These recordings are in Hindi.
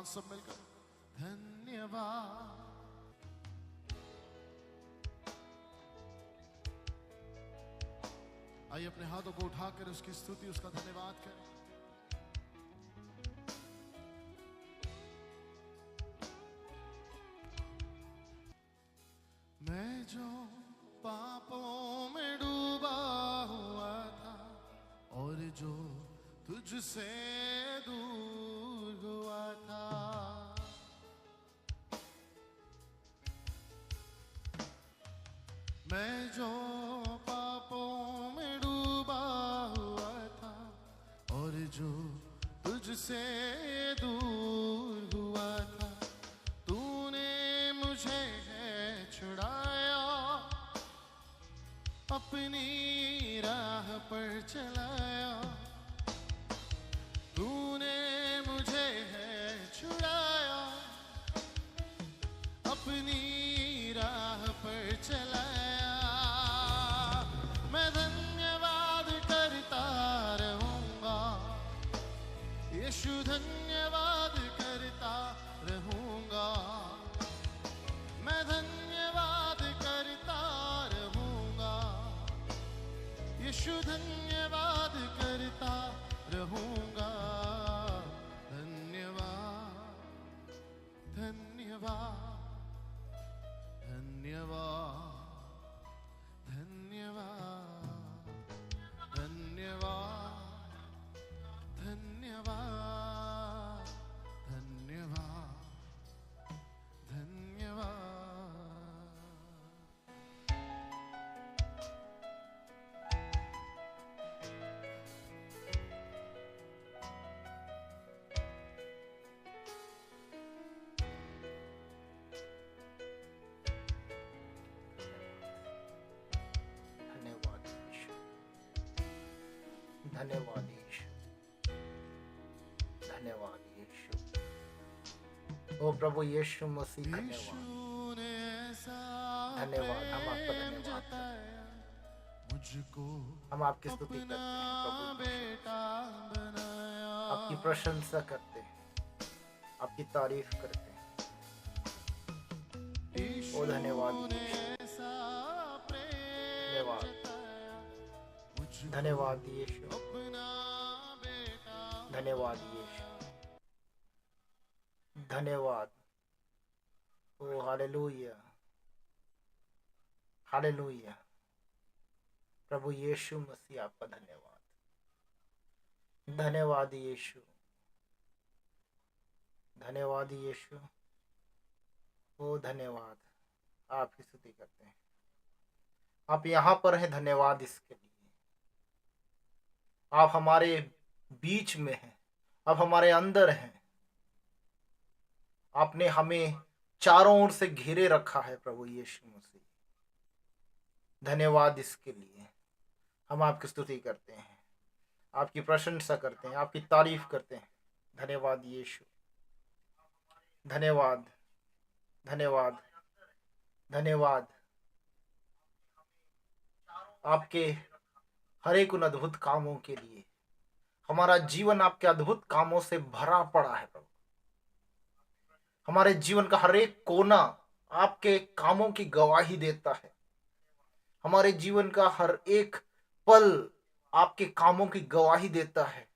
कमान सब मिलकर धन्यवाद। आइए अपने हाथों को उठाकर उसकी स्तुति, उसका धन्यवाद करें। मैं जो पापों में डूबा हुआ था और जो तुझसे दूर हुआ था, मैं जो पापों में डूबा हुआ था और जो तुझसे दूर हुआ था, तूने मुझे छुड़ाया, अपनी राह पर चलाया। तूने मुझे छुड़ाया, अपनी राह पर चलाया। मैं धन्यवाद करता रहूंगा, यीशु धन्यवाद करता रहूंगा। मैं धन्यवाद करता रहूंगा, यीशु धन्यवाद करता रहूंगा। धन्यवाद धन्यवाद धन्यवाद धन्यवाद धन्यवाद धन्यवाद धन्यवाद धन्यवाद। धन्यवाद यीशु, धन्यवाद यीशु। ओ प्रभु यीशु मसीह, धन्यवाद, धन्यवाद। हम आपका धन्यवाद करते हैं, मुझको हम आपकी स्तुति करते हैं प्रभु यीशु, आपकी प्रशंसा करते हैं, आपकी तारीफ करते हैं। ओ धन्यवाद यीशु, धन्यवाद, धन्यवाद यीशु, धन्यवाद यीशु, धन्यवाद। ओ हालेलुया, हालेलुया। प्रभु यीशु मसीह, आपका धन्यवाद, धन्यवाद यीशु, धन्यवाद यीशु। ओ धन्यवाद। आपकी स्तुति करते हैं, आप यहाँ पर हैं, धन्यवाद इसके लिए। आप हमारे बीच में हैं, आप हमारे अंदर हैं। आपने हमें चारों ओर से घेरे रखा है प्रभु यीशु मसीह। धन्यवाद इसके लिए। हम आपकी स्तुति करते हैं, आपकी प्रशंसा करते हैं, आपकी तारीफ करते हैं। धन्यवाद यीशु, धन्यवाद, धन्यवाद, धन्यवाद। आपके हर एक उन अद्भुत कामों के लिए। हमारा जीवन आपके अद्भुत कामों से भरा पड़ा है प्रभु। हमारे जीवन का हर एक कोना आपके कामों की गवाही देता है। हमारे जीवन का हर एक पल आपके कामों की गवाही देता है।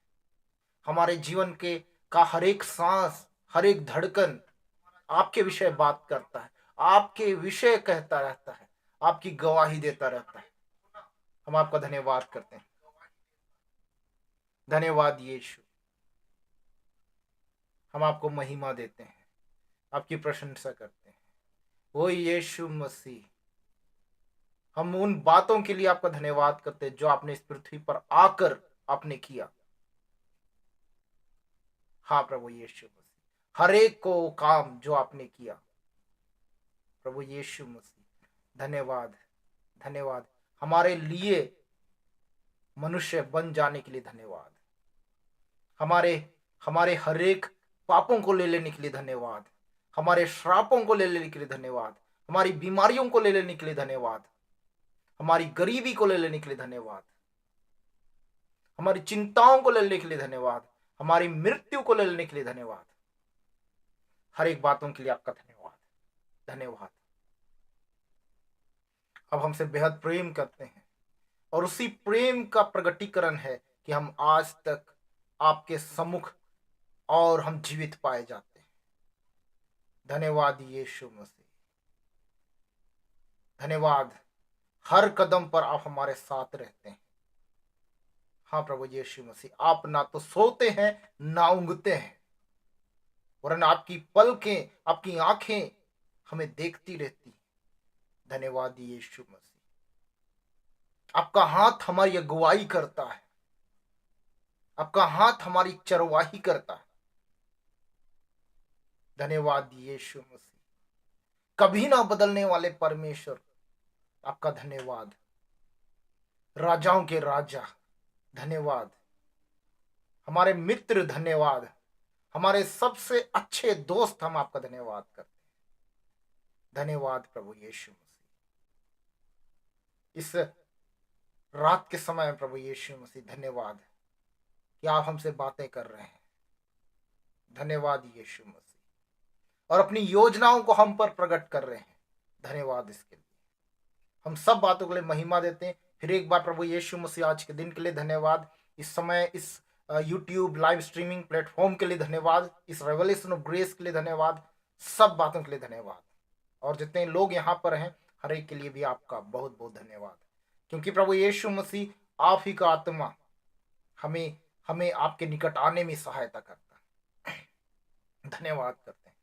हमारे जीवन के का हर एक सांस, हर एक धड़कन आपके विषय बात करता है, आपके विषय कहता रहता है, आपकी गवाही देता रहता है। हम आपका धन्यवाद करते हैं। धन्यवाद यीशु। हम आपको महिमा देते हैं, आपकी प्रशंसा करते हैं। ओ यीशु मसीह, हम उन बातों के लिए आपका धन्यवाद करते हैं जो आपने इस पृथ्वी पर आकर आपने किया। हाँ प्रभु यीशु मसीह, हर एक को काम जो आपने किया प्रभु यीशु मसीह, धन्यवाद, धन्यवाद। हमारे लिए मनुष्य बन जाने के लिए धन्यवाद। हमारे हमारे हर एक पापों को ले लेने के लिए धन्यवाद। हमारे श्रापों को ले लेने के लिए धन्यवाद। हमारी बीमारियों को ले लेने के लिए धन्यवाद। हमारी गरीबी को ले लेने के लिए धन्यवाद। हमारी चिंताओं को ले लेने के लिए धन्यवाद। हमारी मृत्यु को ले लेने के लिए धन्यवाद। हर एक बातों के लिए आपका धन्यवाद, धन्यवाद। अब हमसे बेहद प्रेम करते हैं और उसी प्रेम का प्रगटीकरण है कि हम आज तक आपके सम्मुख और हम जीवित पाए जाते हैं। धन्यवाद यीशु मसीह, धन्यवाद। हर कदम पर आप हमारे साथ रहते हैं। हाँ प्रभु यीशु मसीह, आप ना तो सोते हैं ना ऊँघते हैं, वरन आपकी पलकें, आपकी आंखें हमें देखती रहती हैं। धन्यवाद यीशु मसीह। आपका हाथ हमारी अगुवाई करता है, आपका हाथ हमारी चरवाही करता है। धन्यवाद यीशु मसीह। कभी ना बदलने वाले परमेश्वर, आपका धन्यवाद। राजाओं के राजा धन्यवाद। हमारे मित्र धन्यवाद। हमारे सबसे अच्छे दोस्त, हम आपका धन्यवाद करते हैं। धन्यवाद प्रभु यीशु मसीह। इस रात के समय में प्रभु यीशु मसीह धन्यवाद कि आप हमसे बातें कर रहे हैं। धन्यवाद यीशु मसीह। और अपनी योजनाओं को हम पर प्रकट कर रहे हैं। धन्यवाद इसके लिए। हम सब बातों के लिए महिमा देते हैं। फिर एक बार प्रभु यीशु मसीह आज के दिन के लिए धन्यवाद। इस समय इस यूट्यूब लाइव स्ट्रीमिंग प्लेटफॉर्म के लिए धन्यवाद। इस रेवलेशन ऑफ ग्रेस के लिए धन्यवाद। सब बातों के लिए धन्यवाद। और जितने लोग यहाँ पर हैं, हर एक के लिए भी आपका बहुत बहुत धन्यवाद, क्योंकि प्रभु यीशु मसीह आप ही का आत्मा हमें हमें आपके निकट आने में सहायता करता है। धन्यवाद करते हैं।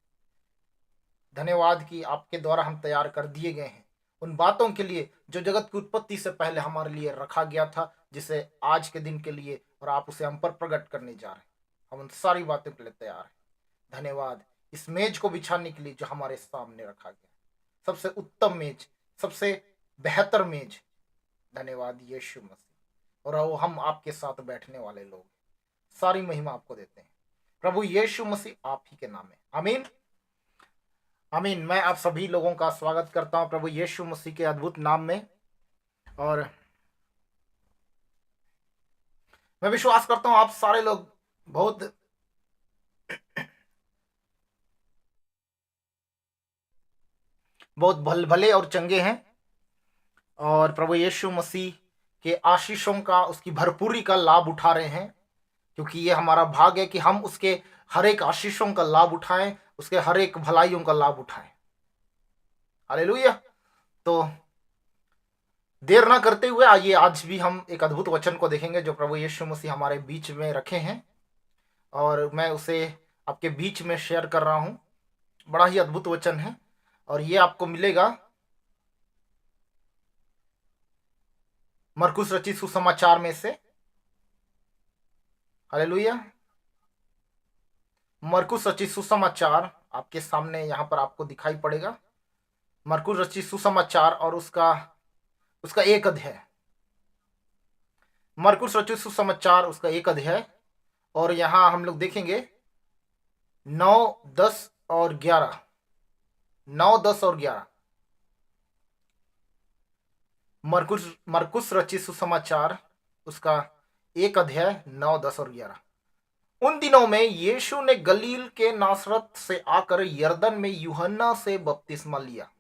धन्यवाद कि आपके द्वारा हम तैयार कर दिए गए हैं उन बातों के लिए जो जगत की उत्पत्ति से पहले हमारे लिए रखा गया था, जिसे आज के दिन के लिए और आप उसे हम पर प्रकट करने जा रहे हैं। हम उन सारी बातों के लिए तैयार हैं। धन्यवाद इस मेज को बिछाने के लिए जो हमारे सामने रखा गया, सबसे उत्तम मेज, सबसे बेहतर मेज। धन्यवाद यीशु मसीह। और वो हम आपके साथ बैठने वाले लोग, सारी महिमा आपको देते हैं प्रभु यीशु मसीह, आप ही के नाम में। आमीन, आमीन। मैं आप सभी लोगों का स्वागत करता हूं प्रभु यीशु मसीह के अद्भुत नाम में। और मैं विश्वास करता हूं आप सारे लोग बहुत बहुत भले और चंगे हैं और प्रभु यीशु मसीह के आशीषों का, उसकी भरपूरी का लाभ उठा रहे हैं, क्योंकि ये हमारा भाग्य है कि हम उसके हर एक आशीषों का लाभ उठाएं, उसके हर एक भलाइयों का लाभ उठाएं। हालेलुया। तो देर ना करते हुए आइए आज भी हम एक अद्भुत वचन को देखेंगे जो प्रभु यीशु मसीह हमारे बीच में रखे हैं, और मैं उसे आपके बीच में शेयर कर रहा हूं। बड़ा ही अद्भुत वचन है और ये आपको मिलेगा मरकुस रचित सुसमाचार में से। हालेलुया। मरकुस रचित सुसमाचार आपके सामने यहाँ पर आपको दिखाई पड़ेगा। मरकुस रचित सुसमाचार और उसका उसका एक अध्याय। मरकुस रचित सुसमाचार उसका एक अध्याय, और यहाँ हम लोग देखेंगे 9, 10 और 11। 9, 10 और 11। मरकुस रचित सुसमाचार उसका एक अध्याय 9, 10 और 11। उन दिनों में यीशु ने गलील के नासरत से आकर यरदन में यूहन्ना से बपतिस्मा लिया,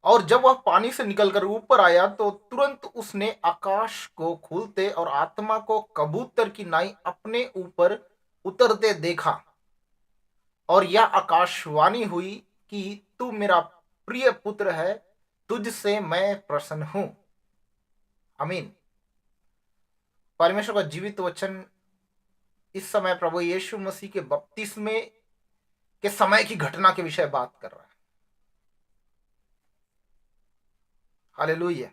और जब वह पानी से निकलकर ऊपर आया तो तुरंत उसने आकाश को खुलते और आत्मा को कबूतर की नाई अपने ऊपर उतरते देखा, और यह आकाशवाणी हुई कि तू मेरा प्रिय पुत्र है, तुझसे मैं प्रसन्न हूं। आमीन। परमेश्वर का जीवित वचन इस समय प्रभु यीशु मसीह के बपतिस्मे के समय की घटना के विषय बात कर रहा है। हालेलुया।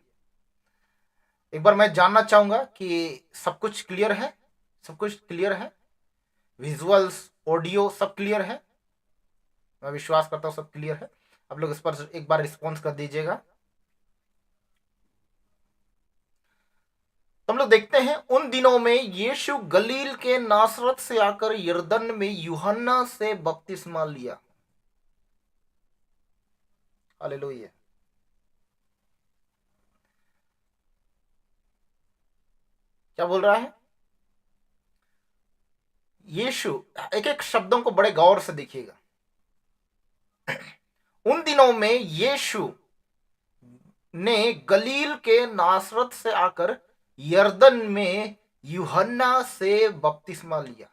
एक बार मैं जानना चाहूंगा कि सब कुछ क्लियर है? सब कुछ क्लियर है? विजुअल्स, ऑडियो सब क्लियर है? मैं विश्वास करता हूं सब क्लियर है। आप लोग इस पर एक बार रिस्पॉन्स कर दीजिएगा। तो हम लोग देखते हैं, उन दिनों में यीशु गलील के नासरत से आकर यरदन में यूहन्ना से बपतिस्मा लिया। हालेलुया। क्या बोल रहा है? यीशु, एक एक शब्दों को बड़े गौर से देखिएगा। उन दिनों में यीशु ने गलील के नासरत से आकर यरदन में यूहन्ना से बपतिस्मा लिया।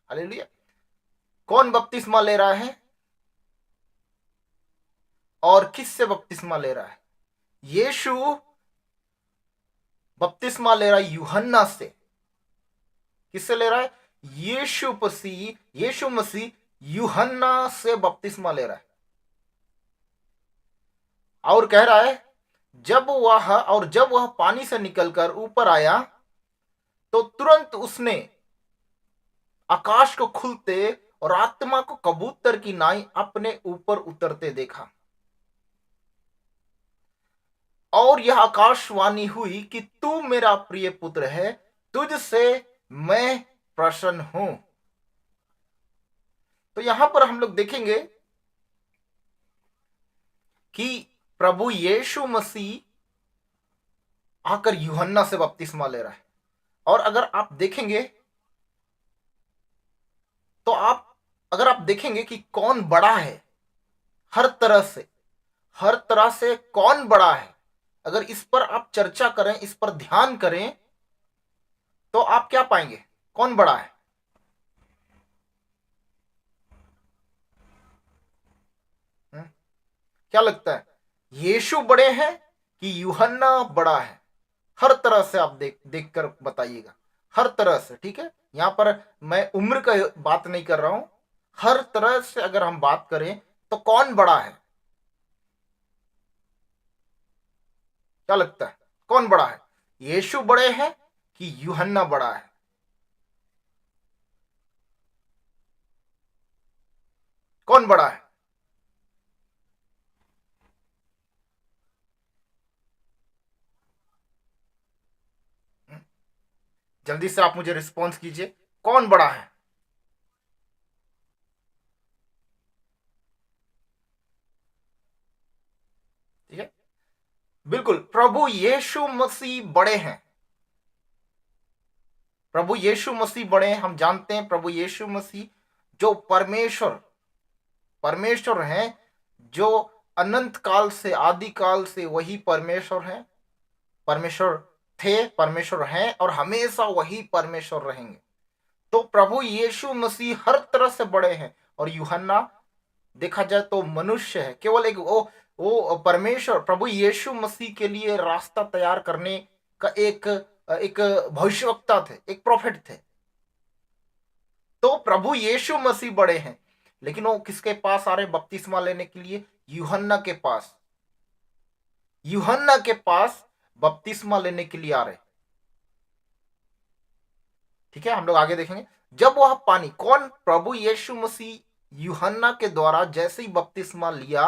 हालेलुया। कौन बपतिस्मा ले रहा है और किस से बपतिस्मा ले रहा है? यीशु बपतिस्मा ले रहा है यूहन्ना से। किससे ले रहा है? यीशु मसीह यूहन्ना से बपतिस्मा ले रहा है और कह रहा है जब वह पानी से निकलकर ऊपर आया तो तुरंत उसने आकाश को खुलते और आत्मा को कबूतर की नाई अपने ऊपर उतरते देखा और यह आकाशवाणी हुई कि तू मेरा प्रिय पुत्र है, तुझसे मैं प्रसन्न हूं। तो यहां पर हम लोग देखेंगे कि प्रभु यीशु मसीह आकर यूहन्ना से बपतिस्मा ले रहा है। और अगर आप देखेंगे तो अगर आप देखेंगे कि कौन बड़ा है, हर तरह से कौन बड़ा है, अगर इस पर आप चर्चा करें, इस पर ध्यान करें, तो आप क्या पाएंगे? कौन बड़ा है? क्या लगता है, यीशु बड़े हैं कि यूहन्ना बड़ा है? हर तरह से आप देखकर बताइएगा, हर तरह से। ठीक है, यहां पर मैं उम्र का बात नहीं कर रहा हूं, हर तरह से अगर हम बात करें तो कौन बड़ा है? क्या लगता है, कौन बड़ा है? यीशु बड़े हैं कि यूहन्ना बड़ा है? कौन बड़ा है? जल्दी से आप मुझे रिस्पॉन्स कीजिए, कौन बड़ा है? ठीक है, बिल्कुल, प्रभु यीशु मसीह बड़े हैं। प्रभु यीशु मसीह बड़े हैं। हम जानते हैं प्रभु यीशु मसीह जो परमेश्वर हैं, जो अनंत काल से, आदि काल से वही परमेश्वर हैं, परमेश्वर थे, परमेश्वर हैं और हमेशा वही परमेश्वर रहेंगे। तो प्रभु यीशु मसीह हर तरह से बड़े हैं। और यूहन्ना देखा जाए तो मनुष्य है, केवल एक वो परमेश्वर, प्रभु यीशु मसीह के लिए रास्ता तैयार करने का एक भविष्यवक्ता थे, एक प्रोफेट थे। तो प्रभु यीशु मसीह बड़े हैं, लेकिन वो किसके पास आ रहे बपतिस्मा लेने के लिए? यूहन्ना के पास। यूहन्ना के पास बपतिस्मा लेने के लिए आ रहे। ठीक है, हम लोग आगे देखेंगे। जब वह पानी, कौन? प्रभु यीशु मसीह यूहन्ना के द्वारा जैसे ही बपतिस्मा लिया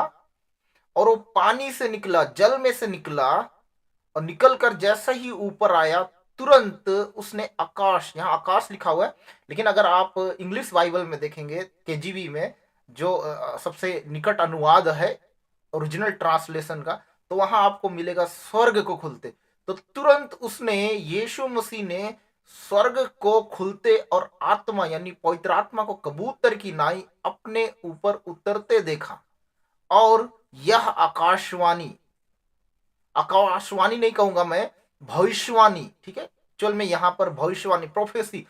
और वो पानी से निकला, जल में से निकला और निकलकर जैसे ही ऊपर आया, तुरंत उसने आकाश, यहां आकाश लिखा हुआ है, लेकिन अगर आप इंग्लिश बाइबल में देखेंगे, केजीवी में, जो सबसे निकट अनुवाद है ओरिजिनल ट्रांसलेशन का, तो वहां आपको मिलेगा स्वर्ग को खुलते। तो तुरंत उसने, यीशु मसीह ने स्वर्ग को खुलते और आत्मा यानी पवित्र आत्मा को कबूतर की नाई अपने ऊपर उतरते देखा। और यह आकाशवाणी नहीं कहूंगा मैं, भविष्यवाणी, ठीक है, चल मैं यहां पर भविष्यवाणी, प्रोफेसी,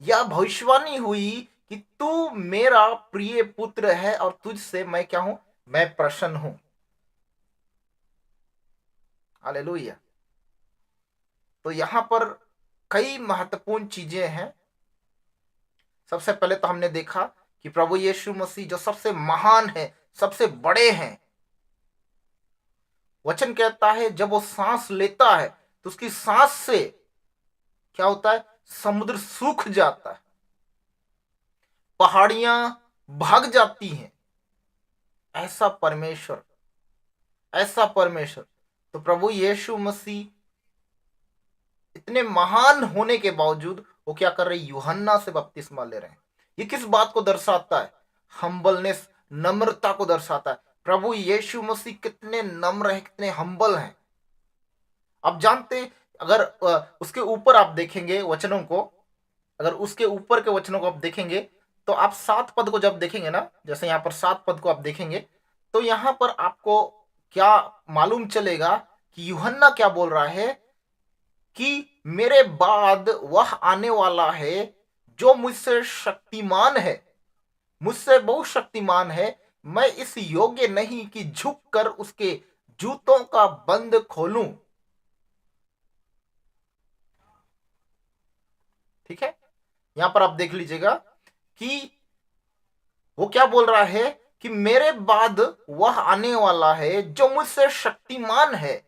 यह भविष्यवाणी हुई कि तू मेरा प्रिय पुत्र है और तुझसे मैं क्या हूं? मैं प्रसन्न हूं। हालेलुया। तो यहां पर कई महत्वपूर्ण चीजें हैं। सबसे पहले तो हमने देखा कि प्रभु यीशु मसीह जो सबसे महान है, सबसे बड़े हैं, वचन कहता है जब वो सांस लेता है तो उसकी सांस से क्या होता है? समुद्र सूख जाता है, पहाड़ियां भाग जाती हैं। ऐसा परमेश्वर, ऐसा परमेश्वर। तो प्रभु यीशु मसीह इतने महान होने के बावजूद वो क्या कर रहे? यूहन्ना से बपतिस्मा ले रहे हैं। ये किस बात को दर्शाता है? हम्बलनेस, नम्रता को दर्शाता है। प्रभु यीशु मसीह कितने नम्र हैं, कितने हम्बल हैं। आप जानते, अगर उसके ऊपर आप देखेंगे वचनों को, अगर उसके ऊपर के वचनों को आप देखेंगे तो आप 7 पद को जब देखेंगे ना, जैसे यहाँ पर 7 पद को आप देखेंगे तो यहाँ पर आपको क्या मालूम चलेगा कि यूहन्ना क्या बोल रहा है कि मेरे बाद वह आने वाला है जो मुझसे शक्तिमान है, मुझसे बहुत शक्तिमान है, मैं इस योग्य नहीं कि झुककर उसके जूतों का बंद खोलूं। ठीक है, यहां पर आप देख लीजिएगा कि वो क्या बोल रहा है कि मेरे बाद वह आने वाला है जो मुझसे शक्तिमान है,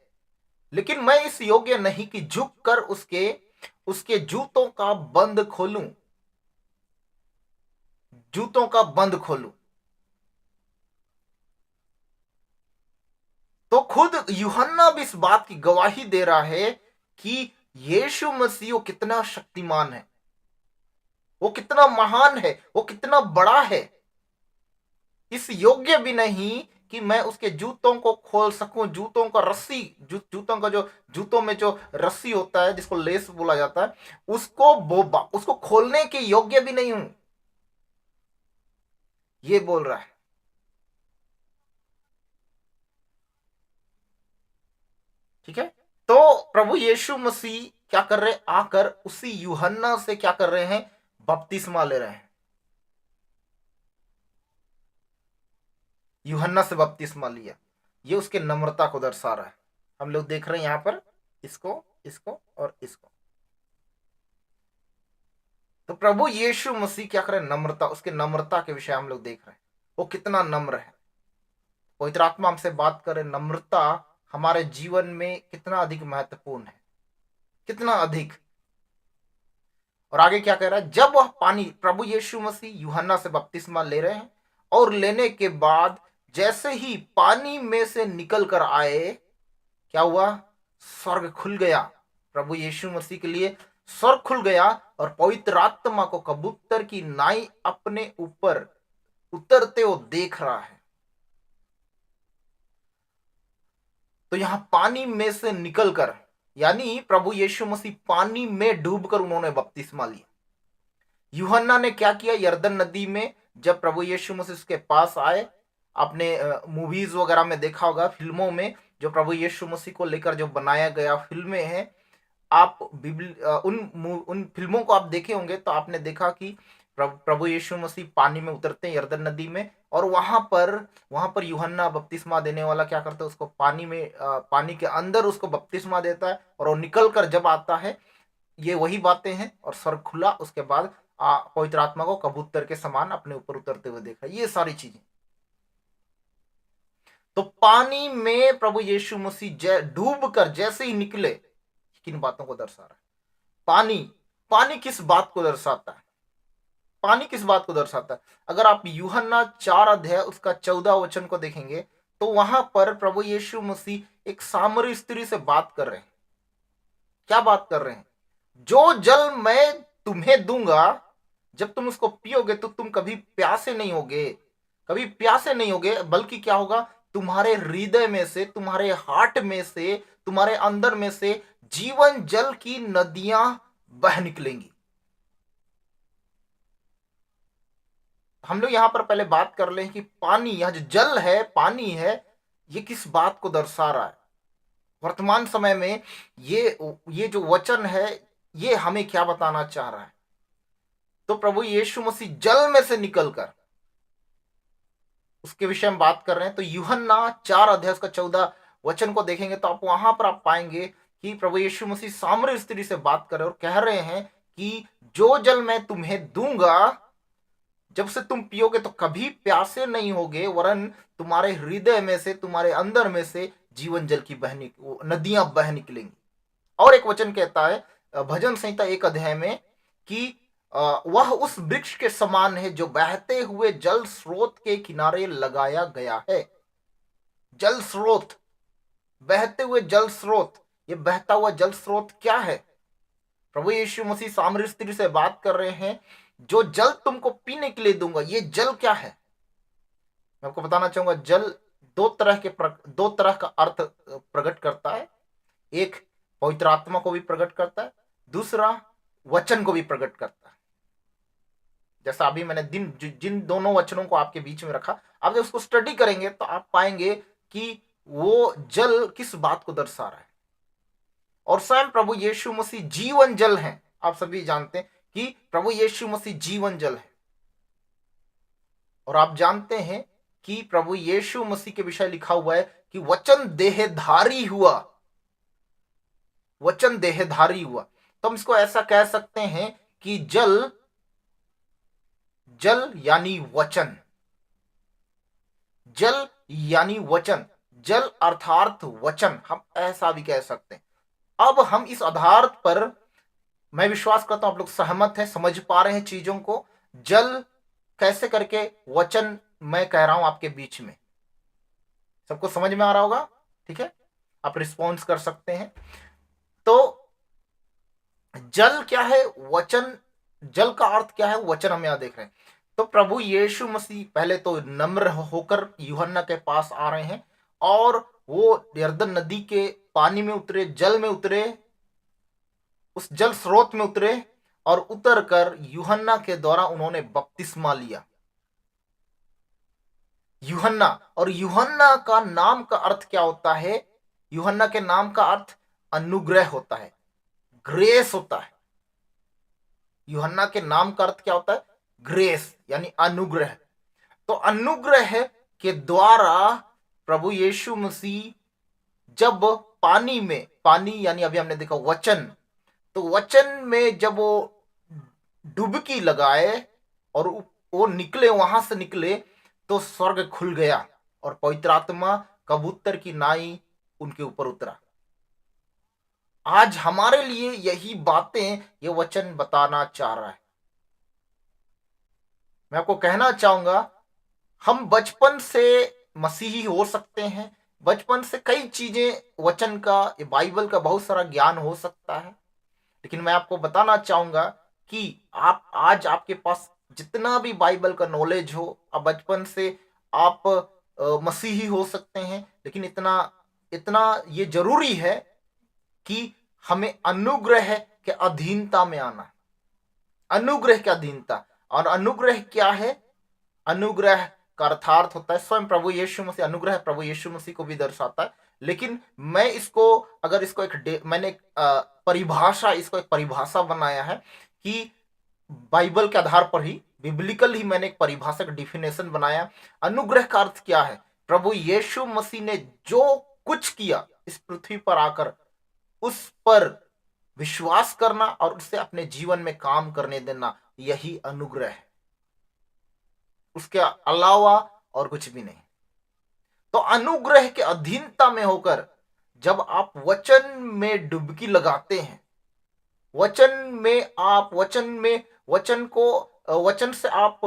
लेकिन मैं इस योग्य नहीं कि झुककर उसके उसके जूतों का बंद खोलूं, जूतों का बंद खोलूं। तो खुद यूहन्ना भी इस बात की गवाही दे रहा है कि यीशु मसीह वो कितना शक्तिमान है, वो कितना महान है, वो कितना बड़ा है। इस योग्य भी नहीं कि मैं उसके जूतों को खोल सकूं, जूतों का रस्सी, जूतों का जो जूतों में जो रस्सी होता है जिसको लेस बोला जाता है, उसको खोलने के योग्य भी नहीं हूं, ये बोल रहा है। ठीक है, तो प्रभु यीशु मसीह क्या कर रहे हैं, आकर उसी यूहन्ना से क्या कर रहे हैं, बपतिस्मा ले रहे हैं। यूहन्ना से बपतिस्मा लिया, ये उसके नम्रता को दर्शा रहा है। हम लोग देख रहे हैं यहां पर इसको, इसको और इसको। तो प्रभु यीशु मसीह क्या कर रहे हैं, नम्रता, उसके नम्रता के विषय हम लोग देख रहे हैं, वो कितना नम्र है। पवित्र आत्मा हमसे बात करे, नम्रता हमारे जीवन में कितना अधिक महत्वपूर्ण है, कितना अधिक। और आगे क्या कह रहा है, जब वह पानी, प्रभु यीशु मसीह यूहन्ना से बपतिस्मा ले रहे हैं और लेने के बाद जैसे ही पानी में से निकल कर आए, क्या हुआ, स्वर्ग खुल गया। प्रभु यीशु मसीह के लिए स्वर्ग खुल गया और पवित्र आत्मा को कबूतर की नाई अपने ऊपर उतरते वो देख रहा है। तो यहां पानी में से निकलकर, यानी प्रभु यीशु मसीह पानी में डूबकर उन्होंने बपतिस्मा लिया। यूहन्ना ने क्या किया, यरदन नदी में जब प्रभु यीशु मसीह उसके पास आए, आपने मूवीज वगैरह में देखा होगा, फिल्मों में जो प्रभु यीशु मसीह को लेकर जो बनाया गया फिल्में हैं, आप उन फिल्मों को आप देखे होंगे तो आपने देखा कि प्रभु यीशु मसीह पानी में उतरते हैं यरदन नदी में, और वहां पर यूहन्ना बपतिस्मा देने वाला क्या करता है, उसको पानी के अंदर उसको बपतिस्मा देता है और वो निकल कर जब आता है, ये वही बातें हैं। और स्वर्ग खुला, उसके बाद पवित्र आत्मा को कबूतर के समान अपने ऊपर उतरते हुए देखा, ये सारी चीजें। तो पानी में प्रभु यीशु मसीह डूब कर जैसे ही निकले, किन बातों को दर्शा रहा है, पानी, पानी किस बात को दर्शाता है, पानी किस बात को दर्शाता है। अगर आप यूहन्ना 4 अध्याय उसका 14 वचन को देखेंगे तो वहां पर प्रभु यीशु मसीह एक सामरी स्त्री से बात कर रहे हैं। क्या बात कर रहे हैं, जो जल मैं तुम्हें दूंगा, जब तुम उसको पियोगे तो तुम कभी प्यासे नहीं होगे, कभी प्यासे नहीं होगे, बल्कि क्या होगा, तुम्हारे हृदय में से, तुम्हारे हार्ट में से, तुम्हारे अंदर में से जीवन जल की नदियां बह निकलेंगी। हम लोग यहां पर पहले बात कर लें कि पानी, यह जो जल है, पानी है, ये किस बात को दर्शा रहा है। वर्तमान समय में ये जो वचन है, ये हमें क्या बताना चाह रहा है। तो प्रभु यीशु मसीह जल में से निकलकर, उसके विषय में बात कर रहे हैं। तो यूहन्ना 4 अध्याय उसका 14 वचन को देखेंगे तो आप वहां पर आप पाएंगे कि प्रभु यीशु मसीह सामरी स्त्री से बात कर रहे हैं और कह रहे हैं कि जो जल मैं तुम्हें दूंगा, जब से तुम पियोगे तो कभी प्यासे नहीं होगे, वरन तुम्हारे हृदय में से, तुम्हारे अंदर में से जीवन जल की नदियां बह निकलेंगी। और एक वचन कहता है भजन संहिता 1 अध्याय में कि वह उस वृक्ष के समान है जो बहते हुए जल स्रोत के किनारे लगाया गया है। जल स्रोत, बहते हुए जल स्रोत, ये बहता हुआ जल स्रोत क्या है। प्रभु यीशु मसीह सामरी स्त्री से बात कर रहे हैं, जो जल तुमको पीने के लिए दूंगा, ये जल क्या है। मैं आपको बताना चाहूंगा, जल दो तरह का अर्थ प्रकट करता है। एक पवित्र आत्मा को भी प्रकट करता है, दूसरा वचन को भी प्रकट करता है। जैसा अभी मैंने जिन दोनों वचनों को आपके बीच में रखा, आप जब उसको स्टडी करेंगे तो आप पाएंगे कि वो जल किस बात को दर्शा रहा है। और स्वयं प्रभु यीशु मसीह जीवन जल हैं। आप सभी जानते हैं कि प्रभु यीशु मसीह जीवन जल है। और आप जानते हैं कि प्रभु यीशु मसीह के विषय लिखा हुआ है कि वचन देहधारी हुआ, वचन देहधारी हुआ। तो हम इसको ऐसा कह सकते हैं कि जल, जल यानी वचन, जल यानी वचन, जल अर्थात वचन, हम ऐसा भी कह सकते हैं। अब हम इस आधार पर, मैं विश्वास करता हूं आप लोग सहमत हैं, समझ पा रहे हैं चीजों को, जल कैसे करके वचन मैं कह रहा हूं आपके बीच में, सबको समझ में आ रहा होगा? ठीक है, आप रिस्पॉन्स कर सकते हैं। तो जल क्या है? वचन। जल का अर्थ क्या है? वचन हम यहां देख रहे हैं। तो प्रभु यीशु मसीह पहले तो नम्र होकर यूहन्ना के पास आ रहे हैं और वो यरदन नदी के पानी में उतरे, जल में उतरे, उस जल स्रोत में उतरे और उतर कर यूहन्ना के द्वारा उन्होंने बपतिस्मा लिया। यूहन्ना, और यूहन्ना का नाम का अर्थ क्या होता है? यूहन्ना के नाम का अर्थ अनुग्रह होता है, ग्रेस होता है। यूहन्ना के नाम का अर्थ क्या होता है? ग्रेस यानी अनुग्रह। तो अनुग्रह के द्वारा प्रभु यीशु मसीह जब पानी में, पानी यानी अभी हमने देखा वचन, तो वचन में जब वो डुबकी लगाए और वो निकले, वहां से निकले, तो स्वर्ग खुल गया और पवित्र आत्मा कबूतर की नाई उनके ऊपर उतरा। आज हमारे लिए यही बातें ये वचन बताना चाह रहा है। मैं आपको कहना चाहूंगा, हम बचपन से मसीही हो सकते हैं, बचपन से कई चीजें वचन का, ये बाइबल का बहुत सारा ज्ञान हो सकता है, लेकिन मैं आपको बताना चाहूंगा कि आप आज आपके पास जितना भी बाइबल का नॉलेज हो, अब बचपन से आप मसीही हो सकते हैं, लेकिन इतना इतना ये जरूरी है कि हमें अनुग्रह के अधीनता में आना। अनुग्रह की अधीनता, और अनुग्रह क्या है? अनुग्रह का अर्थार्थ होता है स्वयं प्रभु यीशु मसीह। अनुग्रह प्रभु यीशु मसीह को भी दर्शाता है, लेकिन मैं इसको, अगर इसको मैंने परिभाषा, इसको एक परिभाषा बनाया है कि बाइबल के आधार पर ही, बिब्लिकल ही मैंने एक परिभाषा का डिफिनेशन बनाया। अनुग्रह का अर्थ क्या है? प्रभु यीशु मसीह ने जो कुछ किया इस पृथ्वी पर आकर, उस पर विश्वास करना और उससे अपने जीवन में काम करने देना, यही अनुग्रह है, उसके अलावा और कुछ भी नहीं। तो अनुग्रह के अधीनता में होकर जब आप वचन में डुबकी लगाते हैं, वचन में आप, वचन को, वचन से आप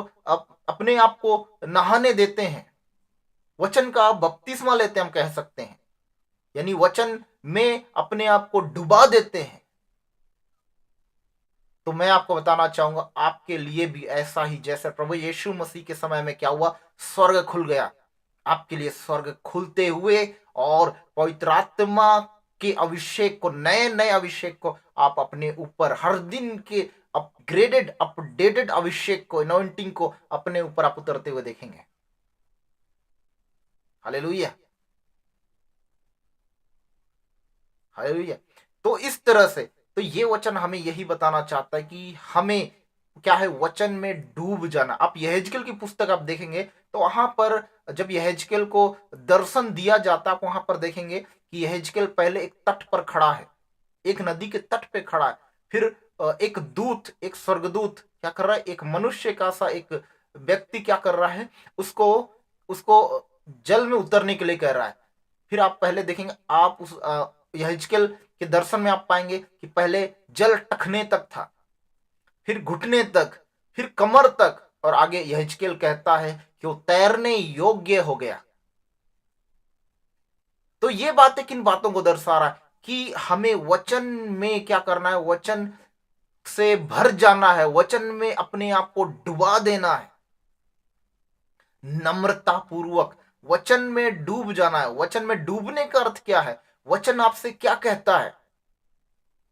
अपने आप को नहाने देते हैं, वचन का बपतिस्मा लेते हैं, हम कह सकते हैं, यानी वचन में अपने आप को डुबा देते हैं। तो मैं आपको बताना चाहूंगा, आपके लिए भी ऐसा ही, जैसे प्रभु यीशु मसीह के समय में क्या हुआ, स्वर्ग खुल गया, आपके लिए स्वर्ग खुलते हुए और पवित्र आत्मा के अभिषेक को, नए नए अभिषेक को आप अपने ऊपर हर दिन के अपग्रेडेड, अपडेटेड अभिषेक को, अनॉइंटिंग को अपने ऊपर आप उतरते हुए देखेंगे। Hallelujah, hallelujah. तो इस तरह से, तो ये वचन हमें यही बताना चाहता है कि हमें क्या है, वचन में डूब जाना। आप यहेजकेल की पुस्तक आप देखेंगे तो वहां पर जब यहेजकेल को दर्शन दिया जाता है, आप वहां पर देखेंगे कि यहेजकेल पहले एक तट पर खड़ा है, एक नदी के तट पे खड़ा है, फिर एक दूत, एक स्वर्गदूत क्या कर रहा है, एक मनुष्य का सा एक व्यक्ति क्या कर रहा है, उसको उसको जल में उतरने के लिए कह रहा है। फिर आप पहले देखेंगे, आप उस यहेजकेल के दर्शन में आप पाएंगे कि पहले जल टखने तक था, फिर घुटने तक, फिर कमर तक, और आगे यहेजकेल कहता है कि वो तैरने योग्य हो गया। तो ये बातें किन बातों को दर्शा रहा है? कि हमें वचन में क्या करना है, वचन से भर जाना है, वचन में अपने आप को डुबा देना है, नम्रता पूर्वक वचन में डूब जाना है। वचन में डूबने का अर्थ क्या है? वचन आपसे क्या कहता है,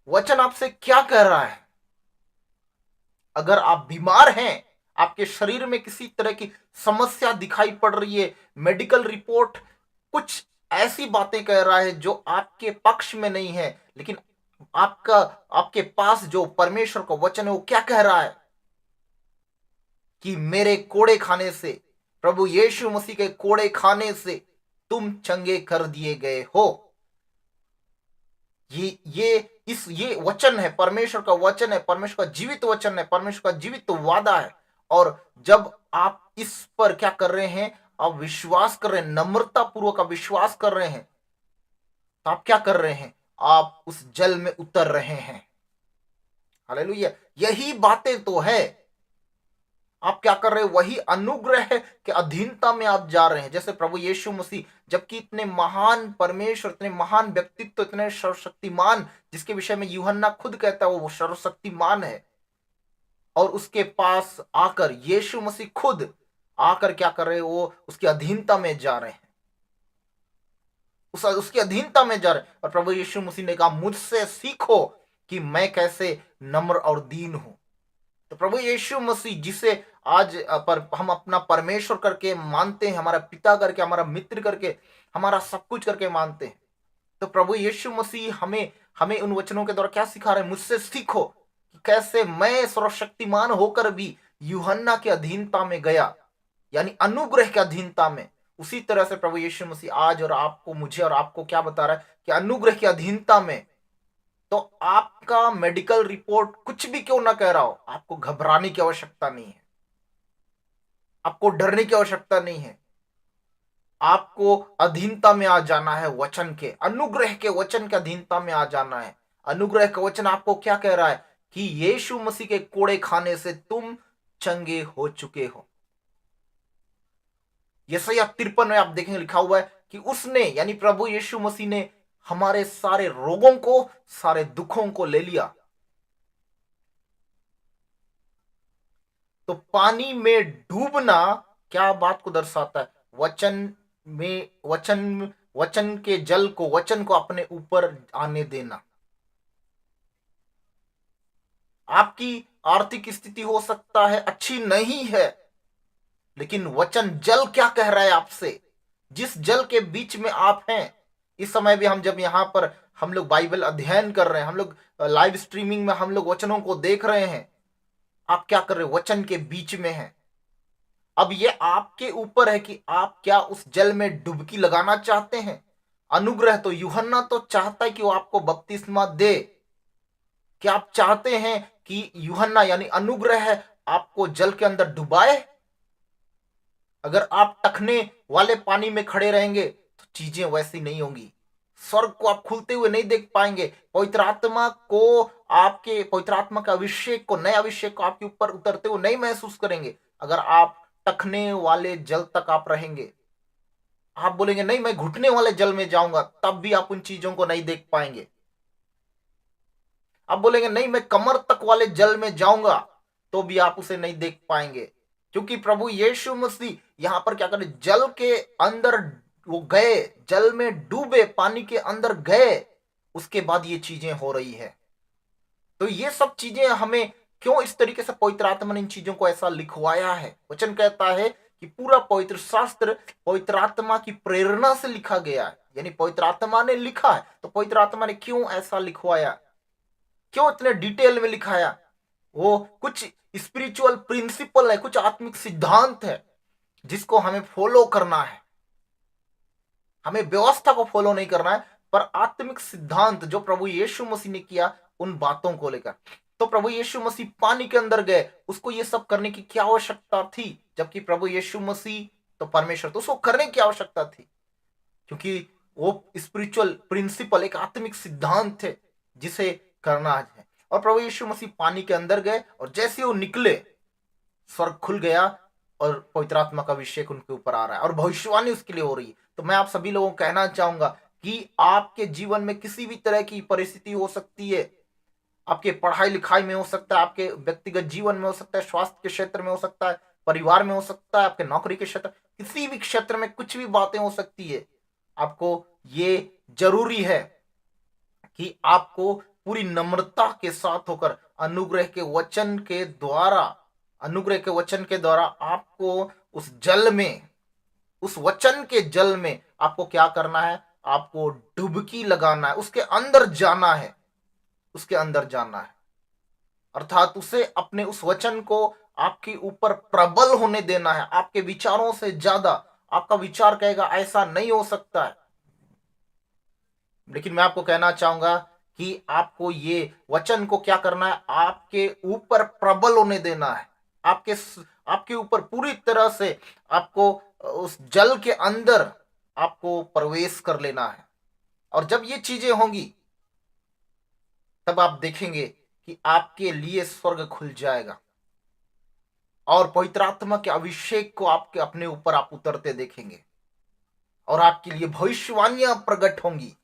वचन आपसे क्या कह रहा है। अगर आप बीमार हैं, आपके शरीर में किसी तरह की समस्या दिखाई पड़ रही है, मेडिकल रिपोर्ट कुछ ऐसी बातें कह रहा है जो आपके पक्ष में नहीं है, लेकिन आपका आपके पास जो परमेश्वर का वचन है वो क्या कह रहा है कि मेरे कोड़े खाने से, प्रभु यीशु मसीह के कोड़े खाने से तुम चंगे कर दिए गए हो। ये वचन है, परमेश्वर का वचन है, परमेश्वर का जीवित वचन है, परमेश्वर का जीवित वादा है। और जब आप इस पर क्या कर रहे हैं, आप विश्वास कर रहे हैं, नम्रता पूर्वक आप विश्वास कर रहे हैं, तो आप क्या कर रहे हैं, आप उस जल में उतर रहे हैं। हालेलुया, यही बातें तो है। आप क्या कर रहे हैं, वही अनुग्रह के अधीनता में आप जा रहे हैं। जैसे प्रभु यीशु मसीह, जबकि इतने महान परमेश्वर, इतने महान व्यक्तित्व, इतने सर्वशक्तिमान, जिसके विषय में यूहन्ना खुद कहता है वो सर्वशक्तिमान है, और उसके पास आकर यीशु मसीह खुद आकर क्या कर रहे हैं, वो उसकी अधीनता में जा रहे हैं, उसकी अधीनता में जा रहे हैं। और प्रभु यीशु मसीह ने कहा, मुझसे सीखो कि मैं कैसे नम्र और दीन हूं। तो प्रभु यीशु मसीह, जिसे आज पर हम अपना परमेश्वर करके मानते हैं, हमारा पिता करके, हमारा मित्र करके, हमारा सब कुछ करके मानते हैं, तो प्रभु यीशु मसीह हमें हमें उन वचनों के द्वारा क्या सिखा रहे हैं, मुझसे सीखो कि कैसे मैं सर्वशक्तिमान होकर भी यूहन्ना के अधीनता में गया, यानी अनुग्रह के अधीनता में। उसी तरह से प्रभु यीशु मसीह आज और आपको, मुझे और आपको क्या बता रहा है कि अनुग्रह की अधीनता में। तो आपका मेडिकल रिपोर्ट कुछ भी क्यों ना कह रहा हो, आपको घबराने की आवश्यकता नहीं है, आपको डरने की आवश्यकता नहीं है। आपको अधीनता में आ जाना है, वचन के, अनुग्रह के वचन के अधीनता में आ जाना है। अनुग्रह का वचन आपको क्या कह रहा है कि यीशु मसीह के कोड़े खाने से तुम चंगे हो चुके हो। यशायाह 53 में आप देखेंगे लिखा हुआ है कि उसने, यानी प्रभु यीशु मसीह ने हमारे सारे रोगों को, सारे दुखों को ले लिया। तो पानी में डूबना क्या बात को दर्शाता है, वचन में, वचन के जल को, वचन को अपने ऊपर आने देना। आपकी आर्थिक स्थिति हो सकता है अच्छी नहीं है, लेकिन वचन जल क्या कह रहा है आपसे, जिस जल के बीच में आप हैं। इस समय भी हम जब यहाँ पर हम लोग बाइबल अध्ययन कर रहे हैं, हम लोग लाइव स्ट्रीमिंग में हम लोग वचनों को देख रहे हैं, आप क्या कर रहे हैं, वचन के बीच में हैं। अब ये आपके ऊपर है कि आप क्या उस जल में डुबकी लगाना चाहते हैं। अनुग्रह तो यूहन्ना तो चाहता है कि वो आपको बपतिस्मा दे। क्या आप चाहते हैं कि यूहन्ना यानी अनुग्रह है आपको जल के अंदर डुबाए? अगर आप टखने वाले पानी में खड़े रहेंगे तो चीजें वैसी नहीं होंगी। स्वर्ग को आप खुलते हुए नहीं देख पाएंगे। पवित्र आत्मा को, आपके पवित्र आत्मा का अभिषेक को, नए अभिषेक को आपके ऊपर उतरते हुए नहीं महसूस करेंगे अगर आप टखने वाले जल तक आप रहेंगे। आप बोलेंगे नहीं मैं घुटने वाले जल में जाऊंगा, तब भी आप उन चीजों को नहीं देख पाएंगे। आप बोलेंगे नहीं मैं कमर तक वाले जल में जाऊंगा, तो भी आप उसे नहीं देख पाएंगे। क्योंकि प्रभु यीशु मसीह यहां पर क्या करे, जल के अंदर वो गए, जल में डूबे, पानी के अंदर गए, उसके बाद ये चीजें हो रही है। तो ये सब चीजें हमें क्यों इस तरीके से पवित्र आत्मा ने इन चीजों को ऐसा लिखवाया है। वचन कहता है कि पूरा पवित्र शास्त्र पवित्र आत्मा की प्रेरणा से लिखा गया है, यानी पवित्र आत्मा ने लिखा है। तो पवित्र आत्मा ने क्यों ऐसा लिखवाया, क्यों इतने डिटेल में लिखाया? वो कुछ स्पिरिचुअल प्रिंसिपल है, कुछ आत्मिक सिद्धांत है जिसको हमें फॉलो करना है। हमें व्यवस्था को फॉलो नहीं करना है, पर आत्मिक सिद्धांत जो प्रभु यीशु मसीह ने किया उन बातों को लेकर। तो प्रभु यीशु मसीह पानी के अंदर गए, उसको ये सब करने की क्या आवश्यकता थी? जबकि प्रभु यीशु मसीह तो परमेश्वर, तो उसको करने की आवश्यकता थी, क्योंकि वो स्पिरिचुअल प्रिंसिपल, एक आत्मिक सिद्धांत थे जिसे करना है। और प्रभु यीशु मसीह पानी के अंदर गए और जैसे वो निकले, स्वर्ग खुल गया और पवित्र आत्मा का अभिषेक उनके ऊपर आ रहा है और भविष्यवाणी उसके लिए हो रही है। तो मैं आप सभी लोगों को कहना चाहूंगा कि आपके जीवन में किसी भी तरह की परिस्थिति हो सकती है, आपके पढ़ाई लिखाई में हो सकता है, आपके व्यक्तिगत जीवन में हो सकता है, स्वास्थ्य के क्षेत्र में हो सकता है, परिवार में हो सकता है, आपके नौकरी के क्षेत्र, किसी भी क्षेत्र में कुछ भी बातें हो सकती है। आपको ये जरूरी है कि आपको पूरी नम्रता के साथ होकर अनुग्रह के वचन के द्वारा अनुग्रह के वचन के द्वारा आपको उस जल में, उस वचन के जल में आपको क्या करना है? आपको डुबकी लगाना है, उसके अंदर जाना है, उसके अंदर जाना है। अर्थात उसे, अपने उस वचन को आपके ऊपर प्रबल होने देना है, आपके विचारों से ज्यादा। आपका विचार कहेगा ऐसा नहीं हो सकता है, लेकिन मैं आपको कहना चाहूंगा कि आपको ये वचन को क्या करना है? आपके ऊपर प्रबल होने देना है, आपके आपके ऊपर पूरी तरह से आपको उस जल के अंदर आपको प्रवेश कर लेना है। और जब ये चीजें होंगी तब आप देखेंगे कि आपके लिए स्वर्ग खुल जाएगा और पवित्र आत्मा के अभिषेक को आपके अपने ऊपर आप उतरते देखेंगे और आपके लिए भविष्यवाणियां प्रकट होंगी।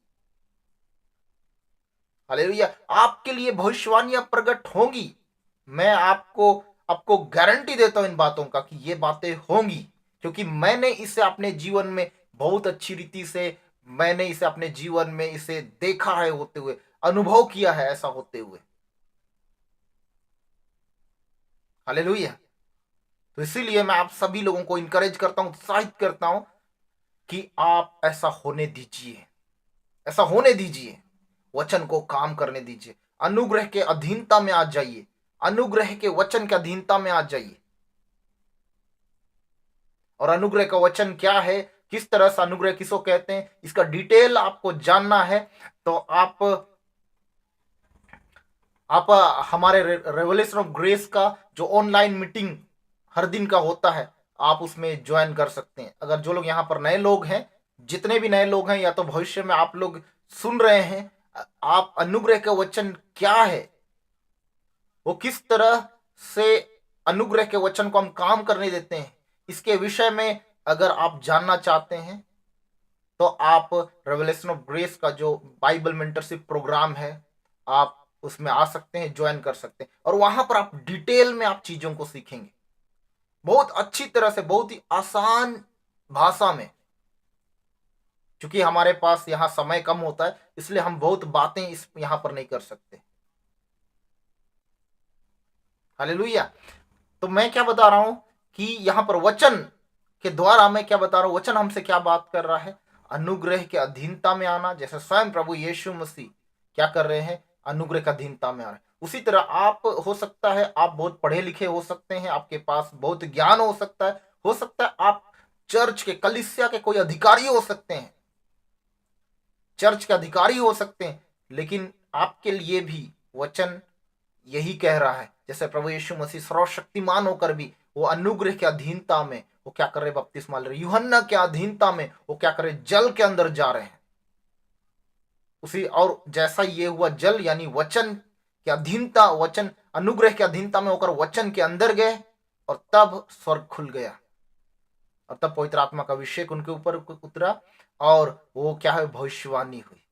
हालेलुया! आपके लिए भविष्यवाणियां प्रकट होंगी। मैं आपको आपको गारंटी देता हूं इन बातों का कि ये बातें होंगी, क्योंकि मैंने इसे अपने जीवन में बहुत अच्छी रीति से, मैंने इसे अपने जीवन में इसे देखा है होते हुए, अनुभव किया है ऐसा होते हुए। हालेलुया! तो इसीलिए मैं आप सभी लोगों को इनकरेज करता हूं, उत्साहित करता हूं कि आप ऐसा होने दीजिए, ऐसा होने दीजिए, वचन को काम करने दीजिए, अनुग्रह के अधीनता में आ जाइए, अनुग्रह के वचन के अधीनता में आ जाइए। और अनुग्रह का वचन क्या है, किस तरह से अनुग्रह किसको कहते हैं, इसका डिटेल आपको जानना है तो आप हमारे रेवोल्यूशन ऑफ ग्रेस का जो ऑनलाइन मीटिंग हर दिन का होता है, आप उसमें ज्वाइन कर सकते हैं। अगर जो लोग यहाँ पर नए लोग हैं, जितने भी नए लोग हैं, या तो भविष्य में आप लोग सुन रहे हैं, आप अनुग्रह का वचन क्या है, वो किस तरह से अनुग्रह के वचन को हम काम करने देते हैं, इसके विषय में अगर आप जानना चाहते हैं तो आप रेवलेशन ऑफ ग्रेस का जो बाइबल मेंटरशिप प्रोग्राम है, आप उसमें आ सकते हैं, ज्वाइन कर सकते हैं, और वहां पर आप डिटेल में आप चीजों को सीखेंगे, बहुत अच्छी तरह से, बहुत ही आसान भाषा में। क्योंकि हमारे पास यहाँ समय कम होता है, इसलिए हम बहुत बातें इस यहाँ पर नहीं कर सकते। हालेलुया! तो मैं क्या बता रहा हूं कि यहाँ पर वचन के द्वारा मैं क्या बता रहा हूं, वचन हमसे क्या बात कर रहा है? अनुग्रह के अधीनता में आना। जैसे स्वयं प्रभु यीशु मसीह क्या कर रहे हैं? अनुग्रह के अधीनता में आ रहे हैं। उसी तरह आप, हो सकता है आप बहुत पढ़े लिखे हो सकते हैं, आपके पास बहुत ज्ञान हो सकता है आप चर्च के, कलीसिया के कोई अधिकारी हो सकते हैं, चर्च के अधिकारी हो सकते हैं, लेकिन आपके लिए भी वचन यही कह रहा है, जैसे प्रभु यीशु मसीह सर्वशक्तिमान होकर भी वो अनुग्रह के अधीनता में वो क्या कर रहे? बपतिस्मा ले रहे। यूहन्ना के अधीनता में वो क्या कर रहे? जल के अंदर जा रहे हैं। उसी, और जैसा ये हुआ, जल यानी वचन के अधीनता, वचन अनुग्रह के अधीनता में होकर वचन के अंदर गए, और तब स्वर्ग खुल गया, और तब पवित्र आत्मा का अभिषेक उनके ऊपर उतरा, और वो क्या है? भविष्यवाणी हुई।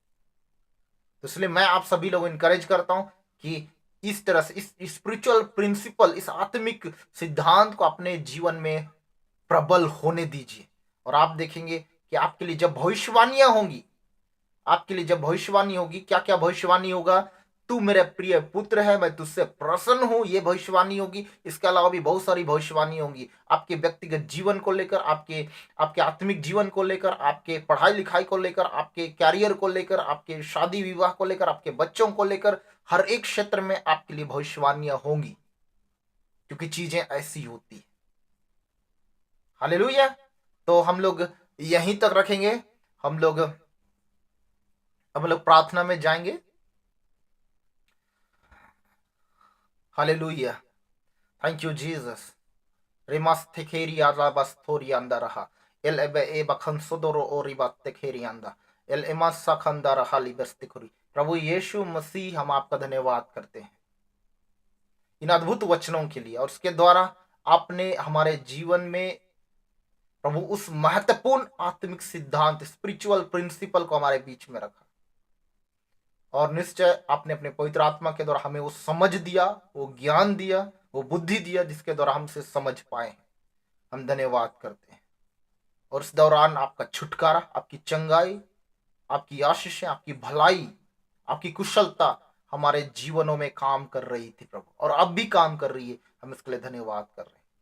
तो इसलिए मैं आप सभी लोगों को इनकरेज करता हूं कि इस तरह से इस स्पिरिचुअल प्रिंसिपल, इस आत्मिक सिद्धांत को अपने जीवन में प्रबल होने दीजिए, और आप देखेंगे कि आपके लिए जब भविष्यवाणियां होंगी, आपके लिए जब भविष्यवाणी होगी, क्या क्या भविष्यवाणी होगा? तू मेरे प्रिय पुत्र है, मैं तुझसे प्रसन्न हूं, ये भविष्यवाणी होगी। इसके अलावा भी बहुत सारी भविष्यवाणी होंगी, आपके व्यक्तिगत जीवन को लेकर, आपके आपके आत्मिक जीवन को लेकर, आपके पढ़ाई लिखाई को लेकर, आपके कैरियर को लेकर, आपके शादी विवाह को लेकर, आपके बच्चों को लेकर, हर एक क्षेत्र में आपके लिए भविष्यवाणियां होंगी, क्योंकि चीजें ऐसी होती है। हालेलुया! तो हम लोग यहीं तक रखेंगे, हम लोग प्रार्थना में जाएंगे। हालेलुया! Thank you Jesus. रिमास थेखेरी आला बस्तोरी अंदा रहा एल एबे ए बखन सोदोरो ओरी बात थेखेरी अंदा एल एमास सखंदा रहा लिबस्तिकुरी। प्रभु यीशु मसीह, हम आपका धन्यवाद करते हैं इन अद्भुत वचनों के लिए, और उसके द्वारा आपने हमारे जीवन में प्रभु उस महत्वपूर्ण आत्मिक सिद्धांत, स्पिरिचुअल प्रिंसिपल को हमारे बीच में रखा, और निश्चय आपने अपने पवित्र आत्मा के द्वारा हमें वो समझ दिया, वो ज्ञान दिया, वो बुद्धि दिया, जिसके द्वारा हमसे समझ पाए। हम धन्यवाद करते हैं, और इस दौरान आपका छुटकारा, आपकी चंगाई, आपकी आशीषें, आपकी भलाई, आपकी कुशलता हमारे जीवनों में काम कर रही थी प्रभु, और अब भी काम कर रही है। हम इसके लिए धन्यवाद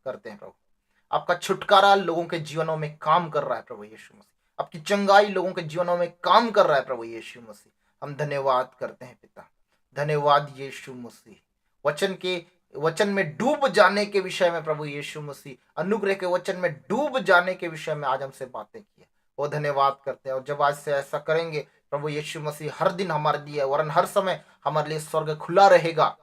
करते हैं प्रभु। आपका छुटकारा लोगों के जीवनों में काम कर रहा है प्रभु यीशु मसीह। आपकी चंगाई लोगों के जीवनों में काम कर रहा है प्रभु यीशु मसीह। हम धन्यवाद करते हैं पिता। धन्यवाद यीशु मसीह। वचन में डूब जाने के विषय में प्रभु यीशु मसीह, अनुग्रह के वचन में डूब जाने के विषय में आज हमसे बातें की है, वो धन्यवाद करते हैं। और जब आज से ऐसा करेंगे प्रभु यीशु मसीह, हर दिन हमारे लिए वरन हर समय हमारे लिए स्वर्ग खुला रहेगा।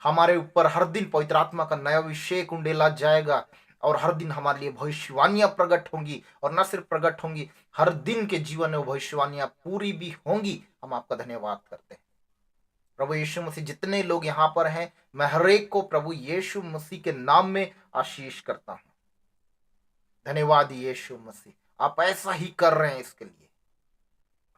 हमारे ऊपर हर दिन पवित्र आत्मा का नया अभिषेक उंडेला जाएगा, और हर दिन हमारे लिए भविष्यवाणियां प्रकट होंगी, और न सिर्फ प्रकट होंगी, हर दिन के जीवन में वो भविष्यवाणियां पूरी भी होंगी। हम आपका धन्यवाद करते हैं प्रभु यीशु मसीह। जितने लोग यहाँ पर हैं, मैं हर एक को प्रभु यीशु मसीह के नाम में आशीष करता हूँ। धन्यवाद यीशु मसीह, आप ऐसा ही कर रहे हैं। इसके लिए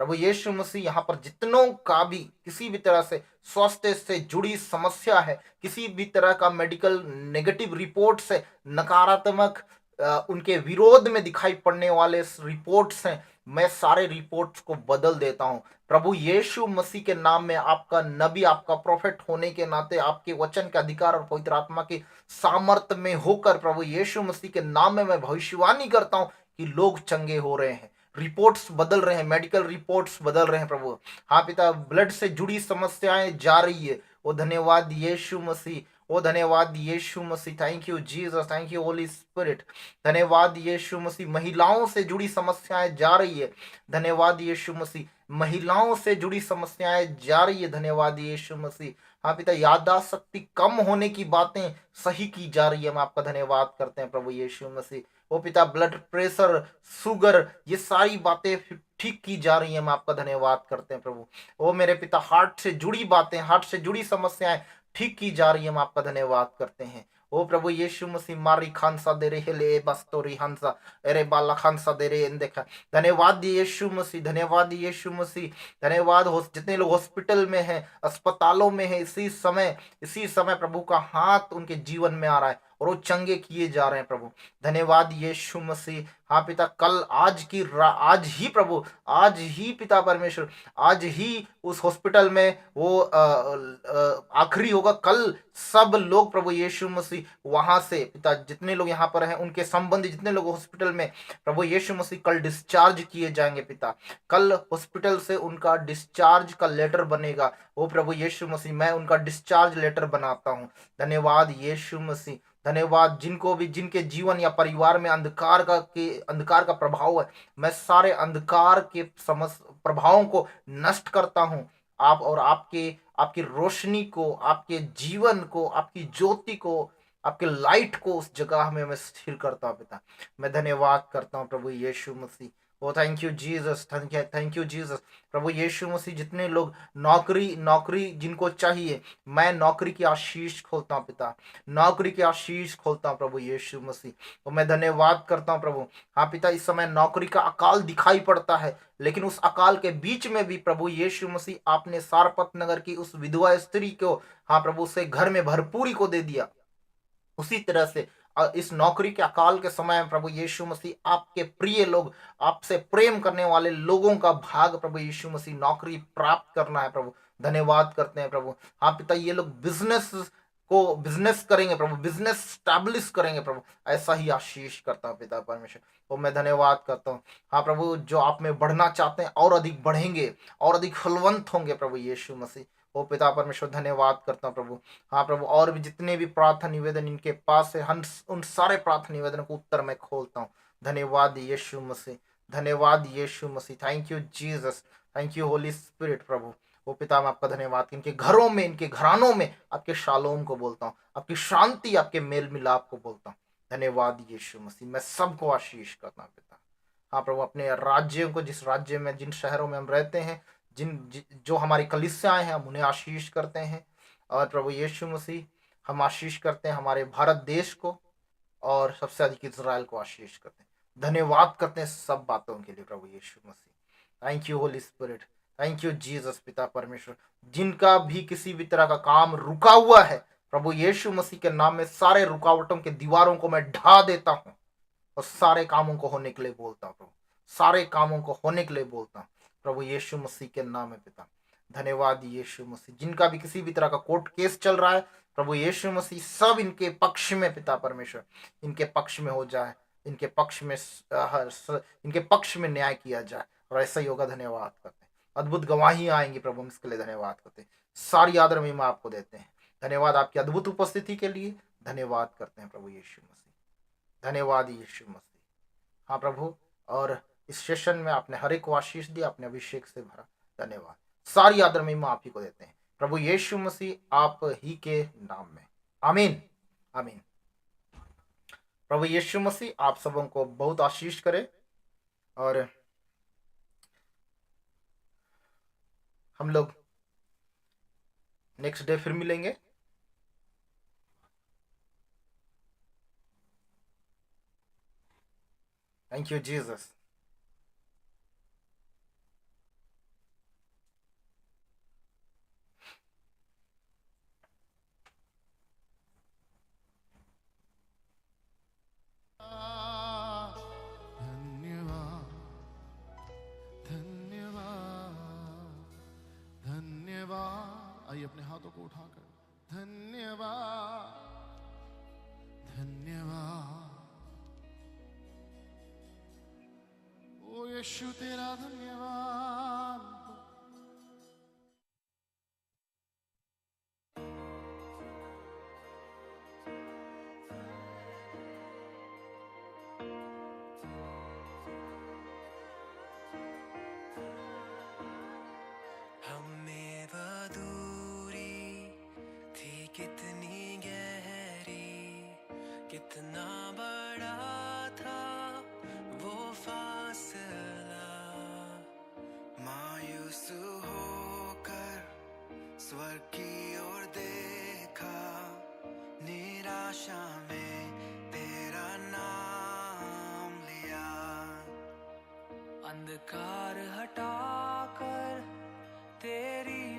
प्रभु यीशु मसीह, यहाँ पर जितनों का भी किसी भी तरह से स्वास्थ्य से जुड़ी समस्या है, किसी भी तरह का मेडिकल नेगेटिव रिपोर्ट से, नकारात्मक उनके विरोध में दिखाई पड़ने वाले रिपोर्ट्स हैं, मैं सारे रिपोर्ट्स को बदल देता हूं प्रभु यीशु मसीह के नाम में। आपका नबी, आपका प्रोफेट होने के नाते, आपके वचन के अधिकार और पवित्र आत्मा के सामर्थ्य में होकर प्रभु यीशु मसीह के नाम में मैं भविष्यवाणी करता हूं कि लोग चंगे हो रहे हैं, रिपोर्ट्स बदल रहे हैं, मेडिकल रिपोर्ट्स बदल रहे हैं प्रभु। हाँ पिता, ब्लड से जुड़ी समस्याएं जा रही है, वो धन्यवाद यीशु मसीह, वो धन्यवाद Yeshu Masih. Thank you Jesus, thank you holy spirit. धन्यवाद यीशु मसीह। महिलाओं से जुड़ी समस्याएं जा रही है, धन्यवाद यीशु मसीह। महिलाओं से जुड़ी समस्याएं जा रही है, धन्यवाद यीशु मसीह। हाँ पिता, याददाश्त शक्ति कम होने की बातें सही की जा रही है, हम आपका धन्यवाद करते हैं प्रभु यीशु मसीह। ओ पिता, ब्लड प्रेशर, शुगर, ये सारी बातें ठीक की जा रही हैं, हम आपका धन्यवाद करते हैं प्रभु। ओ मेरे पिता, हार्ट से जुड़ी बातें, हार्ट से जुड़ी समस्याएं ठीक की जा रही है, हम आपका धन्यवाद करते हैं। ओ प्रभु यीशु मसीह, मारी खानसा दे रे हेले बस्तोरी हंसा, अरे बाला खानसा दे रे देखा। धन्यवाद यीशु मसीह, धन्यवाद यीशु मसीह। धन्यवाद हो जितने लोग हॉस्पिटल में हैं, अस्पतालों में हैं, इसी समय प्रभु का हाथ उनके जीवन में आ रहा है, और वो चंगे किए जा रहे हैं प्रभु। धन्यवाद यीशु मसीह। हाँ पिता, कल आज ही प्रभु, आज ही पिता परमेश्वर, आज ही उस हॉस्पिटल में वो आखिरी होगा। कल सब लोग प्रभु यीशु मसीह वहां से पिता, जितने लोग यहाँ पर हैं, उनके संबंधी जितने लोग हॉस्पिटल में, प्रभु यीशु मसीह कल डिस्चार्ज किए जाएंगे पिता। कल हॉस्पिटल से उनका डिस्चार्ज का लेटर बनेगा। वो प्रभु यीशु मसीह, मैं उनका डिस्चार्ज लेटर बनाता हूँ। धन्यवाद यीशु मसीह। धन्यवाद, जिनको भी, जिनके जीवन या परिवार में अंधकार का प्रभाव है, मैं सारे अंधकार के प्रभावों को नष्ट करता हूं। आप और आपकी रोशनी को, आपके जीवन को, आपकी ज्योति को, आपके लाइट को उस जगह में मैं स्थिर करता हूं पिता। मैं धन्यवाद करता हूं प्रभु यीशु मसीह। ओ thank you Jesus, thank you Jesus. प्रभु यीशु मसीह, जितने लोग नौकरी जिनको चाहिए, मैं नौकरी की आशीष खोलता हूँ पिता, नौकरी की आशीष खोलता हूँ प्रभु यीशु मसीह। तो मैं धन्यवाद करता हूँ प्रभु। हाँ पिता, इस समय नौकरी का अकाल दिखाई पड़ता है, लेकिन उस अकाल के बीच में भी प्रभु यीशु मसीह, आपने सारपत नगर की उस विधवा स्त्री को, हाँ प्रभु, से घर में भरपूरी को दे दिया। उसी तरह से इस नौकरी के अकाल के समय में प्रभु यीशु मसीह, आपके प्रिय लोग, आपसे प्रेम करने वाले लोगों का भाग प्रभु यीशु मसीह नौकरी प्राप्त करना है प्रभु। धन्यवाद करते हैं प्रभु। हाँ पिता, ये लोग बिजनेस करेंगे प्रभु, बिजनेस स्टैब्लिश करेंगे प्रभु, ऐसा ही आशीष करता हूँ पिता परमेश्वर। तो मैं धन्यवाद करता हूँ। हाँ प्रभु, जो आप में बढ़ना चाहते हैं और अधिक बढ़ेंगे, और अधिक फलवंत होंगे प्रभु यीशु मसीह। ओ पिता परमेश्वर, धन्यवाद करता हूँ प्रभु। हाँ प्रभु, और भी जितने भी प्रार्थना निवेदन इनके पास है, हम उन सारे प्रार्थना निवेदन को उत्तर मैं खोलता हूँ। धन्यवाद यीशु मसीह, धन्यवाद Yeshu Masih. Thank you Jesus, thank you holy spirit प्रभु। वो पिता, मैं आपका धन्यवाद, इनके घरों में, इनके घरानों में आपके शालोम को बोलता हूँ, आपकी शांति, आपके मेल मिलाप को बोलता हूँ। धन्यवाद यीशु मसीह। मैं सबको आशीष करता हूँ पिता। हाँ प्रभु, अपने राज्यों को, जिस राज्य में, जिन शहरों में हम रहते हैं, जो हमारी कलीसियाएं हैं, हम उन्हें आशीष करते हैं। और प्रभु यीशु मसीह, हम आशीष करते हैं हमारे भारत देश को, और सबसे अधिक इज़राइल को आशीष करते हैं। धन्यवाद करते हैं सब बातों के लिए प्रभु Yeshu Masih. Thank you holy spirit, thank you Jesus पिता परमेश्वर। जिनका भी किसी भी तरह का काम रुका हुआ है, प्रभु यीशु मसीह के नाम में सारे रुकावटों के दीवारों को मैं ढा देता हूँ, और सारे कामों को होने के लिए बोलता हूँ प्रभु, सारे कामों को होने के लिए बोलता हूँ प्रभु यीशु मसीह के नाम में पिता। धन्यवाद यीशु मसीह। जिनका भी किसी भी तरह का कोर्ट केस चल रहा है प्रभु यीशु मसीह, सब इनके पक्ष में पिता परमेश्वर इनके पक्ष में हो जाए, इनके पक्ष में इनके पक्ष में न्याय किया जाए, और ऐसा ही होगा। धन्यवाद करते हैं, अद्भुत गवाही आएंगी प्रभु, हम इसके लिए धन्यवाद करते हैं। सारी आदर महिमा आपको देते हैं। धन्यवाद आपकी अद्भुत उपस्थिति के लिए, धन्यवाद करते हैं प्रभु यीशु मसीह। धन्यवाद यीशु मसीह। हाँ प्रभु, और इस सेशन में आपने हर एक को आशीष दिया, अपने अभिषेक से भरा। धन्यवाद, सारी आदर महिमा आप ही को देते हैं प्रभु यीशु मसीह आप ही के नाम में। आमीन आमीन। प्रभु यीशु मसीह आप सबों को बहुत आशीष करे, और हम लोग नेक्स्ट डे फिर मिलेंगे। Thank you Jesus. धन्यवाद धन्यवाद धन्यवाद। आइए अपने हाथों को उठाकर धन्यवाद धन्यवाद। ओ यीशु तेरा धन्यवाद। हमें वह दूरी थी कितनी गहरी, कितना बड़ा था वो फासला। मायूस होकर स्वर्ग की ओर देखा, निराशा में तेरा नाम लिया। अंधकार हटाकर तेरी